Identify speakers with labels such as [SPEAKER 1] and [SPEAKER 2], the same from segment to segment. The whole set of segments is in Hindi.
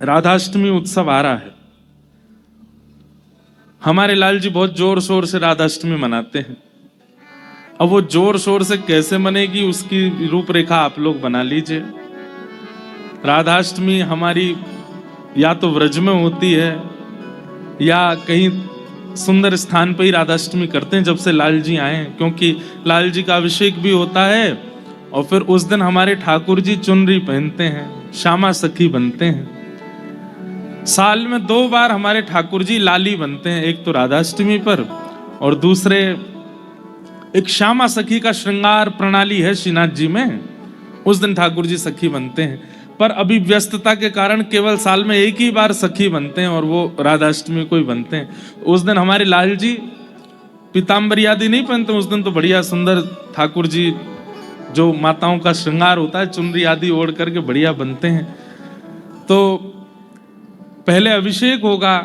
[SPEAKER 1] राधाष्टमी उत्सव आ रहा है। हमारे लाल जी बहुत जोर शोर से राधाष्टमी मनाते हैं। अब वो जोर शोर से कैसे मनेगी उसकी रूपरेखा आप लोग बना लीजिए। राधाष्टमी हमारी या तो व्रज में होती है या कहीं सुंदर स्थान पर ही राधाष्टमी करते हैं जब से लाल जी आए हैं, क्योंकि लाल जी का अभिषेक भी होता है और फिर उस दिन हमारे ठाकुर जी चुनरी पहनते हैं, श्यामा सखी बनते हैं। साल में 2 बार हमारे ठाकुर जी लाली बनते हैं, एक तो राधाष्टमी पर और दूसरे एक श्यामा सखी का श्रृंगार प्रणाली है श्रीनाथ जी में, उस दिन ठाकुर जी सखी बनते हैं। पर अभी व्यस्तता के कारण केवल साल में एक ही बार सखी बनते हैं और वो राधाष्टमी को ही बनते हैं। उस दिन हमारे लाल जी पीताम्बरी आदि नहीं पहनते, उस दिन तो बढ़िया सुंदर ठाकुर जी जो माताओं का श्रृंगार होता है चुनरी आदि ओढ़ करके बढ़िया बनते हैं। तो पहले अभिषेक होगा,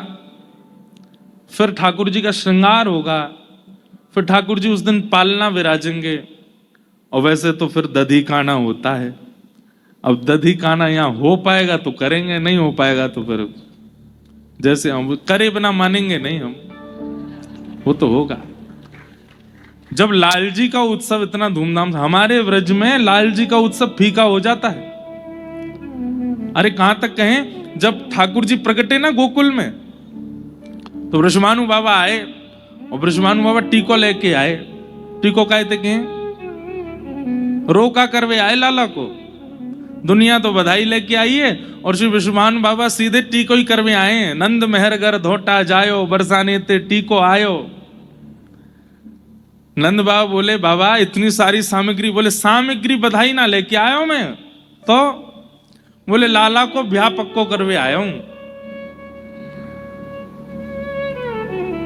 [SPEAKER 1] फिर ठाकुर जी का श्रृंगार होगा, फिर ठाकुर जी उस दिन पालना विराजेंगे और वैसे तो फिर दधी काना होता है। अब दधी काना यहाँ हो पाएगा तो करेंगे, नहीं हो पाएगा तो फिर जैसे हम करे बिना मानेंगे नहीं हम, वो तो होगा। जब लाल जी का उत्सव इतना धूमधाम से, हमारे व्रज में लाल जी का उत्सव फीका हो जाता है। अरे कहां तक कहें, जब ठाकुर जी प्रकटे ना गोकुल में तो वृषभानु बाबा आए और वृषभानु बाबा टीको लेके आए। टीको कहते के रोका करवे आए लाला को, दुनिया तो बधाई लेके आई है और श्री वृषभानु बाबा सीधे टीको ही करवे आए हैं। नंद मेहरगर धोटा जायो बरसाने ते टीको आयो। नंद बाबा बोले बाबा इतनी सारी सामग्री, बोले सामग्री बधाई ना लेके आया हूं मैं तो, बोले लाला को ब्याह पक्को करवे आया हूं।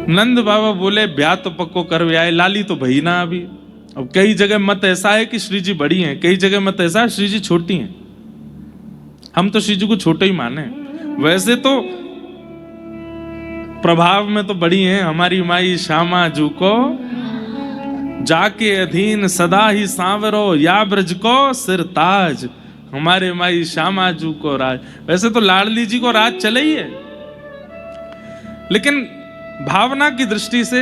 [SPEAKER 1] नंद बाबा बोले ब्याह तो पक्को करवे आए, लाली तो भई ना अभी। अब कई जगह मत ऐसा है कि श्री जी बड़ी हैं, कई जगह मत ऐसा है श्री जी छोटी हैं। हम तो श्री जी को छोटे ही माने, वैसे तो प्रभाव में तो बड़ी हैं। हमारी माई श्यामा जू को जाके अधीन सदा ही सांवरो, या ब्रज को सिर ताज। हमारे माई श्यामा जू को राज, वैसे तो लाडली जी को राज चले ही है, लेकिन भावना की दृष्टि से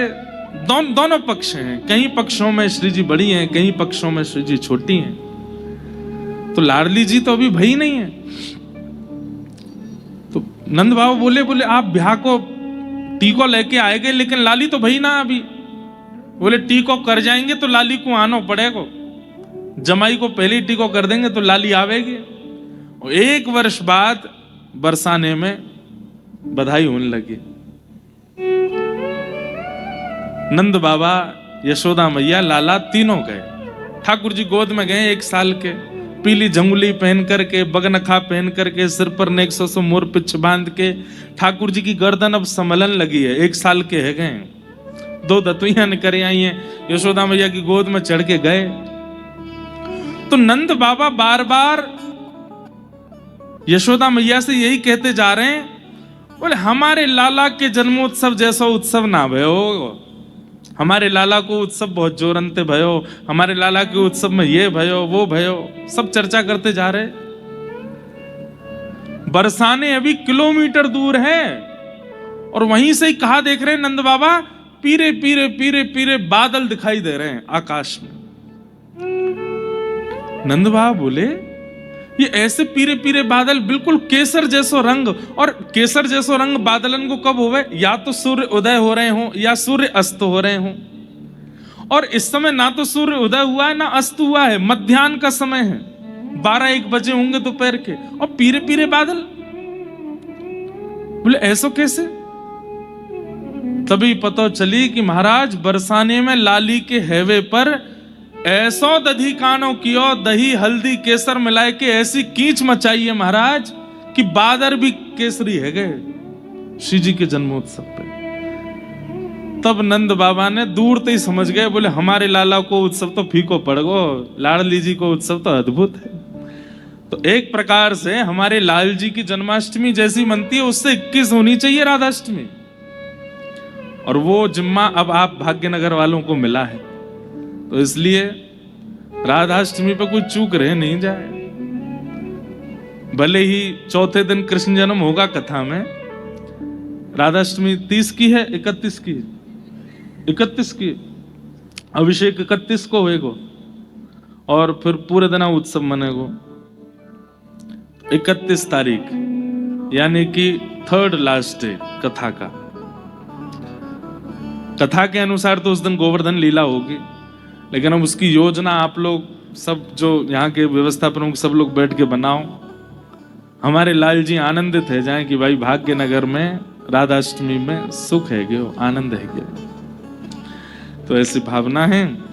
[SPEAKER 1] दोनों पक्ष हैं। कई पक्षों में श्री जी बड़ी हैं, कई पक्षों में श्री जी छोटी हैं। तो लाडली जी तो अभी भई नहीं है। तो नंद बाबा बोले आप ब्याह को टीको लेके आएंगे लेकिन लाली तो भई ना अभी। बोले टीको कर जाएंगे तो लाली को आना पड़ेगा, जमाई को पहले ही टीको कर देंगे तो लाली आवेगी। और 1 वर्ष बाद बरसाने में बधाई होने लगी। नंद बाबा, यशोदा मैया, लाला तीनों गए। ठाकुर जी गोद में गए 1 साल के, पीली झंगुली पहन करके, बगनखा पहन करके, सिर पर नेक्सो से मोर पिछ बांध के। ठाकुर जी की गर्दन अब संभलन लगी है, 1 साल के है गए। 2 दतुइयां निकल आई हैं, यशोदा मैया की गोद में चढ़ के गए। तो नंद बाबा बार बार यशोदा मैया से यही कहते जा रहे हैं, बोले हमारे लाला के जन्मोत्सव जैसा उत्सव ना भयो, हमारे लाला को उत्सव बहुत जोरंते भयो, हमारे लाला के उत्सव में ये भयो वो भयो, सब चर्चा करते जा रहे। बरसाने अभी किलोमीटर दूर है और वहीं से ही कहा देख रहे हैं नंद बाबा, पीरे पीरे पीरे पीरे बादल दिखाई दे रहे हैं आकाश में। नंद बाबा बोले ये ऐसे पीरे पीरे बादल, बिल्कुल केसर जैसो रंग, और केसर जैसो रंग बादलन को कब होवे, या तो सूर्य उदय हो रहे हो या सूर्य अस्त हो रहे हो। और इस समय ना तो सूर्य उदय हुआ है ना अस्त हुआ है, मध्याह्न का समय है, 12-1 बजे होंगे दोपहर के, और पीरे पीरे बादल। बोले ऐसो कैसे? तभी पता चली कि महाराज बरसाने में लाली के हैवे पर ऐसो दधी कानो कियो, दही हल्दी केसर मिलाए के ऐसी कीच मचाई है महाराज कि बादर भी केसरी है गए श्री जी के जन्मोत्सव पे। तब नंद बाबा ने दूर से ही समझ गए, बोले हमारे लाला को उत्सव तो फीको पड़ गो, लाडली जी को उत्सव तो अद्भुत है। तो एक प्रकार से हमारे लाल जी की जन्माष्टमी जैसी मनती है उससे 21 होनी चाहिए राधाष्टमी, और वो जिम्मा अब आप भाग्यनगर वालों को मिला है। तो इसलिए राधाष्टमी पे कोई चूक रहे नहीं जाए। भले ही चौथे दिन कृष्ण जन्म होगा कथा में, राधाष्टमी 30 की है, 31 की, 31 की, अभिषेक 31 को होएगो और फिर पूरे दिन उत्सव मनेगो 31 तारीख, यानी कि थर्ड लास्ट डे कथा का। कथा के अनुसार तो उस दिन गोवर्धन लीला होगी, लेकिन अब उसकी योजना आप लोग सब, जो यहाँ के व्यवस्था प्रमुख सब लोग बैठ के बनाओ। हमारे लाल जी आनंदित है जाए कि भाई भाग्य नगर में राधाष्टमी में सुख है गयो, आनंद है गयो। तो ऐसी भावना है।